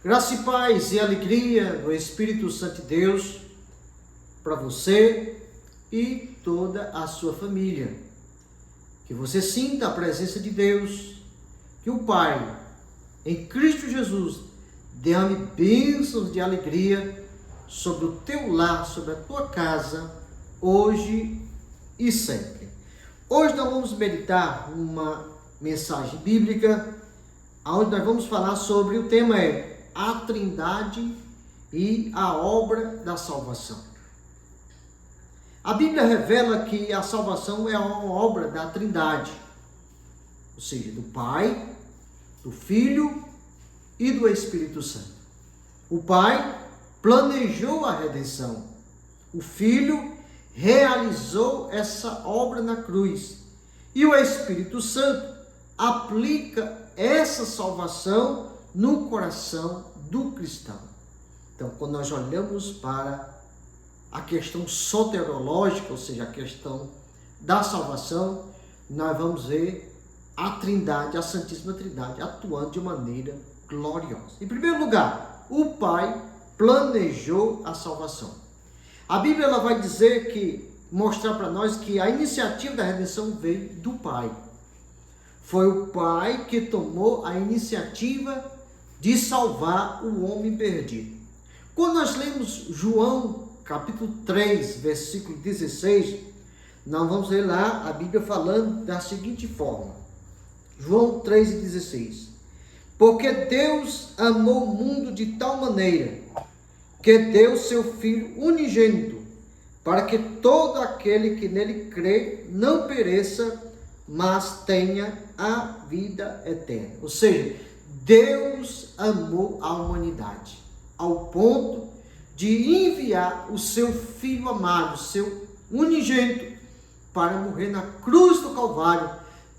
Graça e paz e alegria do Espírito Santo de Deus para você e toda a sua família. Que você sinta a presença de Deus, que o Pai, em Cristo Jesus, derrame bênçãos de alegria sobre o teu lar, sobre a tua casa, hoje e sempre. Hoje nós vamos meditar uma mensagem bíblica, onde nós vamos falar sobre o tema a Trindade e a obra da salvação. A Bíblia revela que a salvação é uma obra da Trindade, ou seja, do Pai, do Filho e do Espírito Santo. O Pai planejou a redenção. O Filho realizou essa obra na cruz. E o Espírito Santo aplica essa salvação no coração do cristão. Então, quando nós olhamos para a questão soterológica, ou seja, a questão da salvação, nós vamos ver a Trindade, a Santíssima Trindade, atuando de maneira gloriosa. Em primeiro lugar, o Pai planejou a salvação. A Bíblia ela vai mostrar para nós que a iniciativa da redenção veio do Pai. Foi o Pai que tomou a iniciativa de salvar o homem perdido. Quando nós lemos João capítulo 3, versículo 16, nós vamos ler lá a Bíblia falando da seguinte forma. João 3,16. Porque Deus amou o mundo de tal maneira que deu seu Filho unigênito, para que todo aquele que nele crê não pereça, mas tenha a vida eterna. Ou seja, Deus amou a humanidade ao ponto de enviar o seu Filho amado, seu unigênito, para morrer na cruz do Calvário,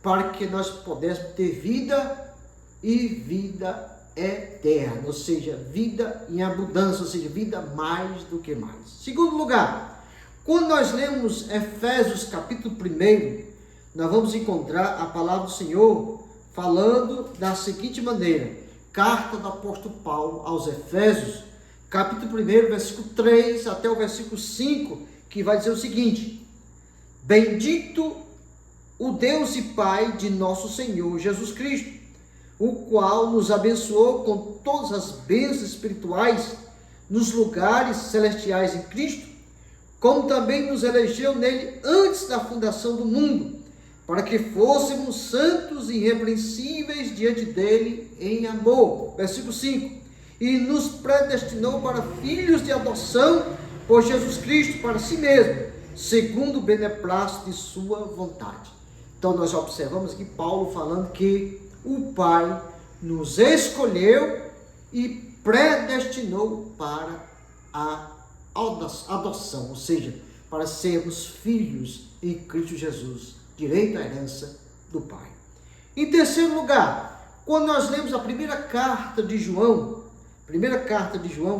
para que nós pudéssemos ter vida e vida eterna, ou seja, vida em abundância, ou seja, vida mais do que mais. Segundo lugar, quando nós lemos Efésios capítulo 1, nós vamos encontrar a palavra do Senhor falando da seguinte maneira. Carta do apóstolo Paulo aos Efésios, capítulo 1, versículo 3 até o versículo 5, que vai dizer o seguinte: Bendito o Deus e Pai de nosso Senhor Jesus Cristo, o qual nos abençoou com todas as bênçãos espirituais nos lugares celestiais em Cristo, como também nos elegeu nele antes da fundação do mundo, para que fôssemos santos e irrepreensíveis diante dele em amor. Versículo 5. E nos predestinou para filhos de adoção por Jesus Cristo para si mesmo, segundo o beneplácito de sua vontade. Então nós observamos aqui Paulo falando que o Pai nos escolheu e predestinou para a adoção, ou seja, para sermos filhos em Cristo Jesus, direito à herança do Pai. Em terceiro lugar, quando nós lemos a primeira carta de João,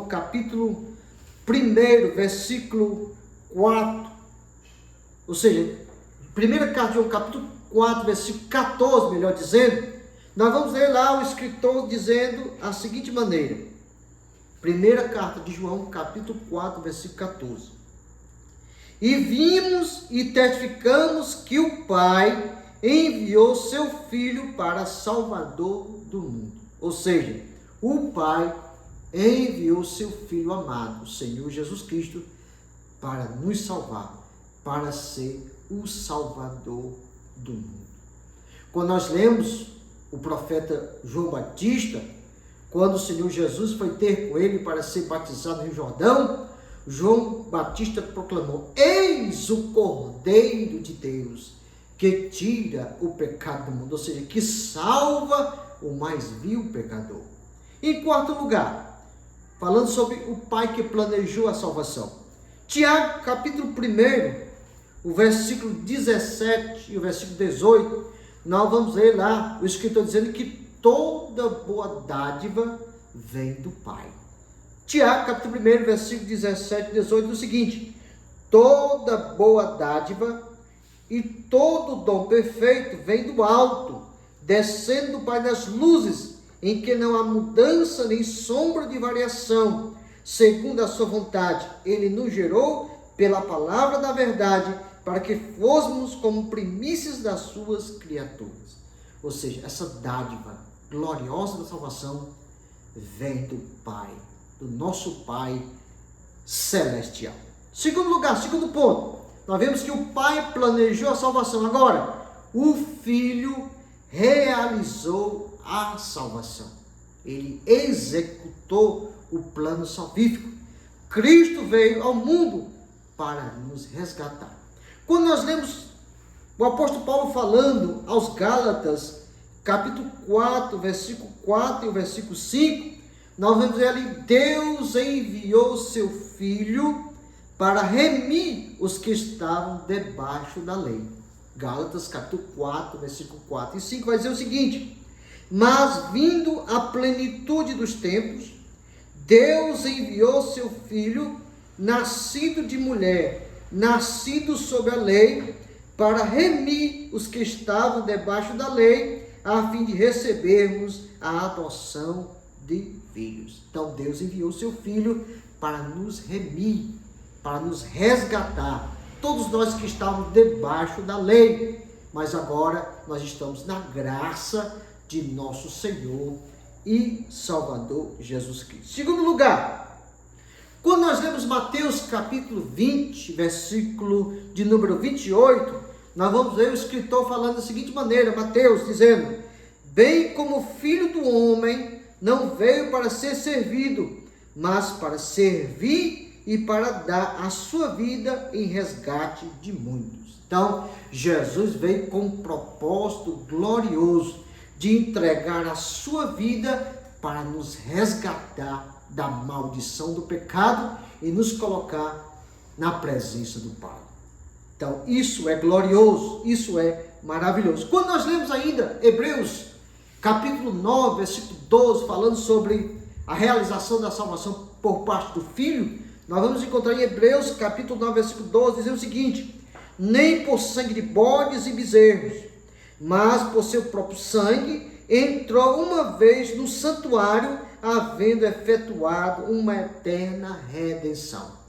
capítulo 1, versículo 4, ou seja, primeira carta de João, capítulo 4, versículo 14, melhor dizendo, nós vamos ler lá o escritor dizendo a seguinte maneira. Primeira carta de João, capítulo 4, versículo 14. E vimos e testificamos que o Pai enviou seu Filho para Salvador do mundo. Ou seja, o Pai enviou seu Filho amado, o Senhor Jesus Cristo, para nos salvar, para ser o Salvador do mundo. Quando nós lemos o profeta João Batista, quando o Senhor Jesus foi ter com ele para ser batizado no Rio Jordão, João Batista proclamou: Eis o Cordeiro de Deus, que tira o pecado do mundo, ou seja, que salva o mais vil pecador. Em quarto lugar, falando sobre o Pai que planejou a salvação, Tiago, capítulo 1, o versículo 17 e o versículo 18, nós vamos ler lá o escritor dizendo que toda boa dádiva vem do Pai. Tiago, capítulo 1, versículo 17 e 18, diz o seguinte: toda boa dádiva e todo dom perfeito vem do alto, descendo do Pai das luzes, em que não há mudança nem sombra de variação, segundo a sua vontade, ele nos gerou pela palavra da verdade, para que fôssemos como primícias das suas criaturas. Ou seja, essa dádiva gloriosa da salvação vem do Pai, do nosso Pai celestial. Segundo lugar, segundo ponto, nós vemos que o Pai planejou a salvação. Agora, o Filho realizou a salvação. Ele executou o plano salvífico. Cristo veio ao mundo para nos resgatar. Quando nós lemos o apóstolo Paulo falando aos Gálatas, capítulo 4, versículo 4 e o versículo 5, nós vemos ali: Deus enviou seu Filho para remir os que estavam debaixo da lei. Gálatas capítulo 4, versículo 4 e 5 vai dizer o seguinte: mas vindo a plenitude dos tempos, Deus enviou seu Filho, nascido de mulher, nascido sob a lei, para remir os que estavam debaixo da lei, a fim de recebermos a adoção de filhos. Então Deus enviou seu Filho para nos remir, para nos resgatar. Todos nós que estávamos debaixo da lei, mas agora nós estamos na graça de nosso Senhor e Salvador Jesus Cristo. Segundo lugar, quando nós lemos Mateus capítulo 20, versículo de número 28, nós vamos ver o escritor falando da seguinte maneira, Mateus dizendo: bem como o Filho do Homem não veio para ser servido, mas para servir e para dar a sua vida em resgate de muitos. Então, Jesus veio com um propósito glorioso de entregar a sua vida para nos resgatar da maldição do pecado e nos colocar na presença do Pai. Então, isso é glorioso, isso é maravilhoso. Quando nós lemos ainda Hebreus capítulo 9, versículo 12, falando sobre a realização da salvação por parte do Filho, nós vamos encontrar em Hebreus capítulo 9, versículo 12, dizendo o seguinte: nem por sangue de bodes e bezerros, mas por seu próprio sangue, entrou uma vez no santuário, havendo efetuado uma eterna redenção.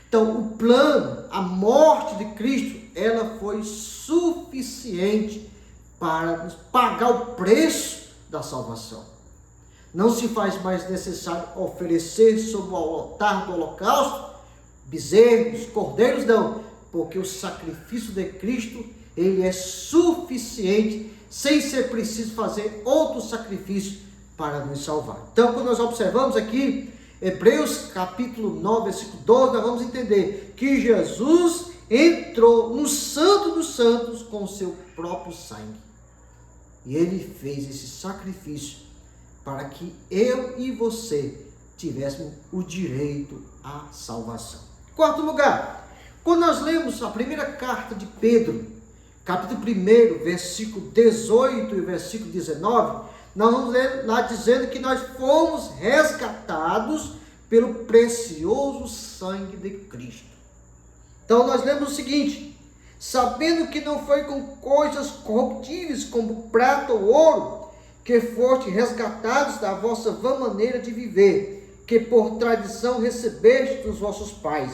Então, o plano, a morte de Cristo, ela foi suficiente para nos pagar o preço da salvação. Não se faz mais necessário oferecer sobre o altar do holocausto bezerros, cordeiros, não, porque o sacrifício de Cristo, ele é suficiente, sem ser preciso fazer outro sacrifício para nos salvar. Então, quando nós observamos aqui Hebreus capítulo 9, versículo 12, nós vamos entender que Jesus entrou no Santo dos Santos com o seu próprio sangue. E ele fez esse sacrifício para que eu e você tivéssemos o direito à salvação. Quarto lugar, quando nós lemos a primeira carta de Pedro, capítulo 1, versículo 18 e versículo 19, nós vamos ler lá dizendo que nós fomos resgatados pelo precioso sangue de Cristo. Então nós lemos o seguinte: sabendo que não foi com coisas corruptíveis como prata ou ouro, que foste resgatados da vossa vã maneira de viver, que por tradição recebeste dos vossos pais,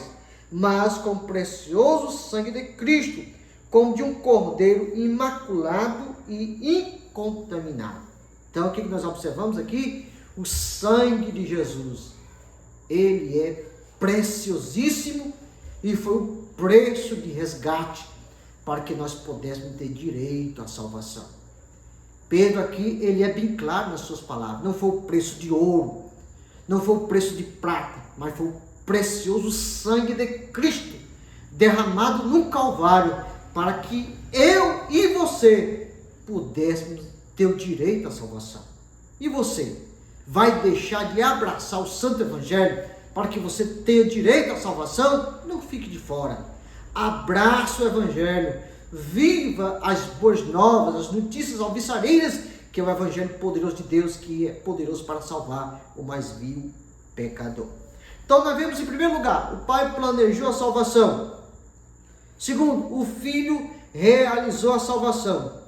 mas com o precioso sangue de Cristo, como de um cordeiro imaculado e incontaminado. Então, o que nós observamos aqui? O sangue de Jesus, ele é preciosíssimo e foi o preço de resgate para que nós pudéssemos ter direito à salvação. Pedro aqui, ele é bem claro nas suas palavras: não foi o preço de ouro, não foi o preço de prata, mas foi o precioso sangue de Cristo, derramado no Calvário, para que eu e você pudéssemos ter o direito à salvação. E você vai deixar de abraçar o Santo Evangelho para que você tenha direito à salvação? Não fique de fora. Abraça o Evangelho, viva as boas novas, as notícias alvissareiras, que é o Evangelho poderoso de Deus, que é poderoso para salvar o mais vil pecador. Então nós vemos, em primeiro lugar, o Pai planejou a salvação. Segundo, o Filho realizou a salvação.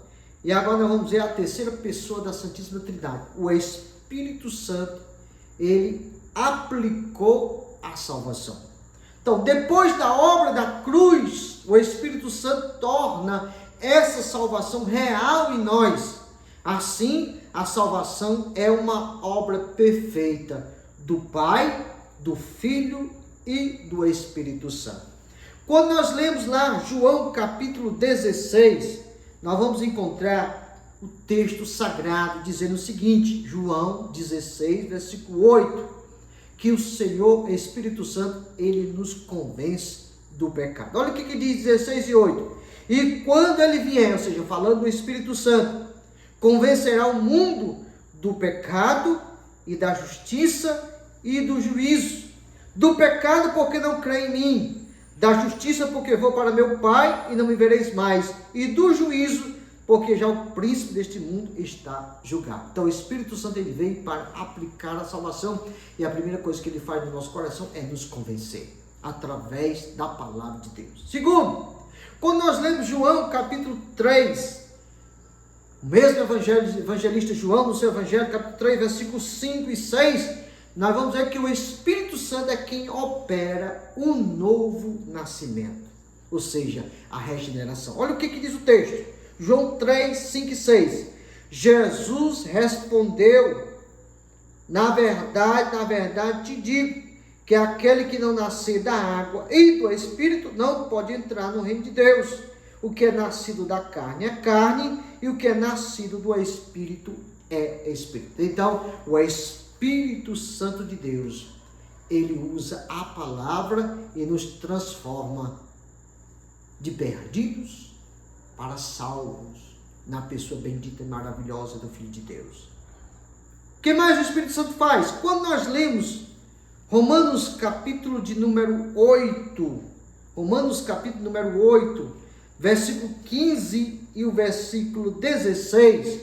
E agora nós vamos ver a terceira pessoa da Santíssima Trindade, o Espírito Espírito Santo, ele aplicou a salvação. Então, depois da obra da cruz, o Espírito Santo torna essa salvação real em nós. Assim, a salvação é uma obra perfeita do Pai, do Filho e do Espírito Santo. Quando nós lemos lá João capítulo 16, nós vamos encontrar o texto sagrado dizendo o seguinte, João 16, versículo 8, que o Senhor Espírito Santo, ele nos convence do pecado. Olha o que diz 16 e 8. E quando ele vier, ou seja, falando do Espírito Santo, convencerá o mundo do pecado e da justiça e do juízo. Do pecado porque não crê em mim, da justiça porque vou para meu Pai e não me vereis mais, e do juízo porque já o príncipe deste mundo está julgado. Então o Espírito Santo ele veio para aplicar a salvação, e a primeira coisa que ele faz no nosso coração é nos convencer, através da palavra de Deus. Segundo, quando nós lemos João capítulo 3, o mesmo evangelista João, no seu evangelho, capítulo 3, versículos 5 e 6, nós vamos ver que o Espírito Santo é quem opera o novo nascimento, ou seja, a regeneração. Olha o que diz o texto, João 3, 5 e 6. Jesus respondeu, na verdade te digo, que aquele que não nascer da água e do Espírito não pode entrar no reino de Deus. O que é nascido da carne é carne, e o que é nascido do Espírito é Espírito. Então, o Espírito Santo de Deus, ele usa a palavra e nos transforma de perdidos para salvos na pessoa bendita e maravilhosa do Filho de Deus. O que mais o Espírito Santo faz? Quando nós lemos Romanos capítulo de número 8, versículo 15 e o versículo 16,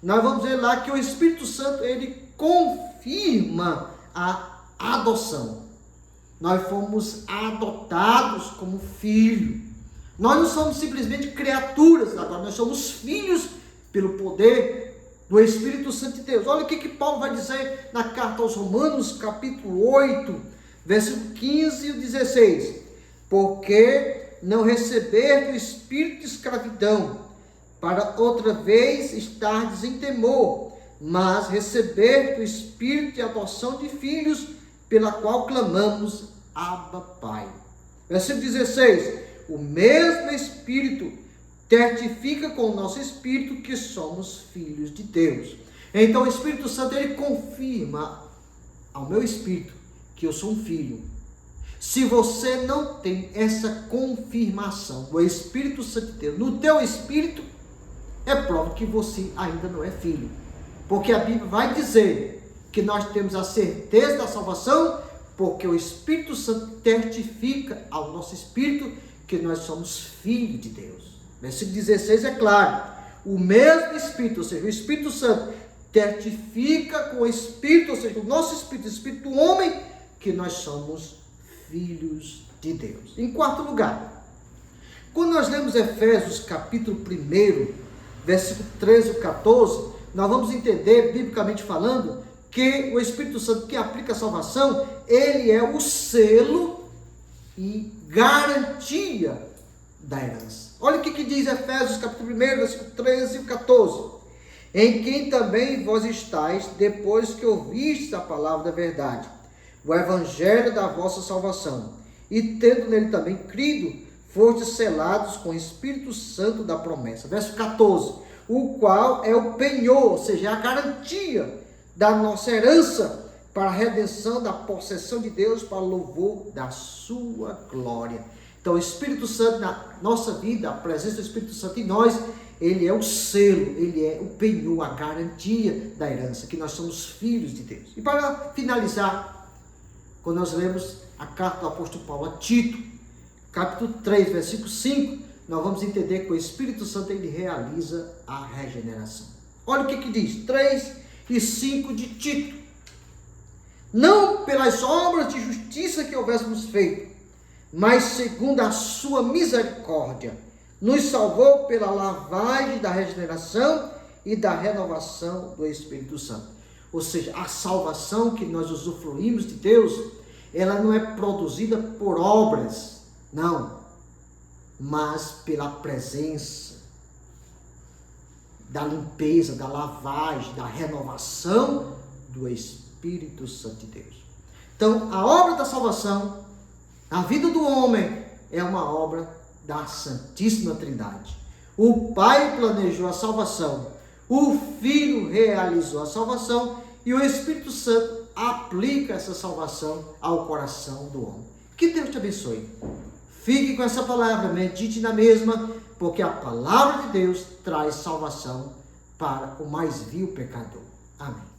nós vamos ver lá que o Espírito Santo, ele confirma a adoção. Nós fomos adotados como filho. Nós não somos simplesmente criaturas, agora nós somos filhos pelo poder do Espírito Santo de Deus. Olha o que Paulo vai dizer na carta aos Romanos, capítulo 8, versículo 15 e 16. Porque não receber do espírito de escravidão, para outra vez estardes em temor, mas receber do espírito de adoção de filhos, pela qual clamamos, Abba, Pai. Versículo 16. O mesmo Espírito testifica com o nosso espírito que somos filhos de Deus. Então o Espírito Santo, ele confirma ao meu espírito que eu sou um filho. Se você não tem essa confirmação do Espírito Santo de Deus no teu espírito, é prova que você ainda não é filho. Porque a Bíblia vai dizer que nós temos a certeza da salvação, porque o Espírito Santo testifica ao nosso espírito que nós somos filhos de Deus. Versículo 16 é claro, o mesmo Espírito, ou seja, o Espírito Santo testifica com o Espírito, ou seja, o nosso Espírito, o Espírito do homem, que nós somos filhos de Deus. Em quarto lugar, quando nós lemos Efésios capítulo 1, versículo 13 e 14, nós vamos entender, biblicamente falando, que o Espírito Santo que aplica a salvação, ele é o selo e garantia da herança. Olha o que diz Efésios capítulo 1, versículo 13 e 14. Em quem também vós estáis, depois que ouvistes a palavra da verdade, o evangelho da vossa salvação, e tendo nele também crido, fostes selados com o Espírito Santo da promessa. Verso 14. O qual é o penhor, ou seja, a garantia da nossa herança, para a redenção da possessão de Deus, para o louvor da sua glória. Então o Espírito Santo na nossa vida, a presença do Espírito Santo em nós, ele é o selo, ele é o penhor, a garantia da herança, que nós somos filhos de Deus. E para finalizar, quando nós lemos a carta do apóstolo Paulo a Tito, capítulo 3, versículo 5, nós vamos entender que o Espírito Santo, ele realiza a regeneração. Olha o que diz, 3 e 5 de Tito. Não pelas obras de justiça que houvéssemos feito, mas segundo a sua misericórdia, nos salvou pela lavagem da regeneração e da renovação do Espírito Santo. Ou seja, a salvação que nós usufruímos de Deus, ela não é produzida por obras, não, mas pela presença, da limpeza, da lavagem, da renovação do Espírito Santo de Deus. Então, a obra da salvação, na vida do homem, é uma obra da Santíssima Trindade. O Pai planejou a salvação, o Filho realizou a salvação e o Espírito Santo aplica essa salvação ao coração do homem. Que Deus te abençoe. Fique com essa palavra, medite na mesma, porque a palavra de Deus traz salvação para o mais vil pecador. Amém.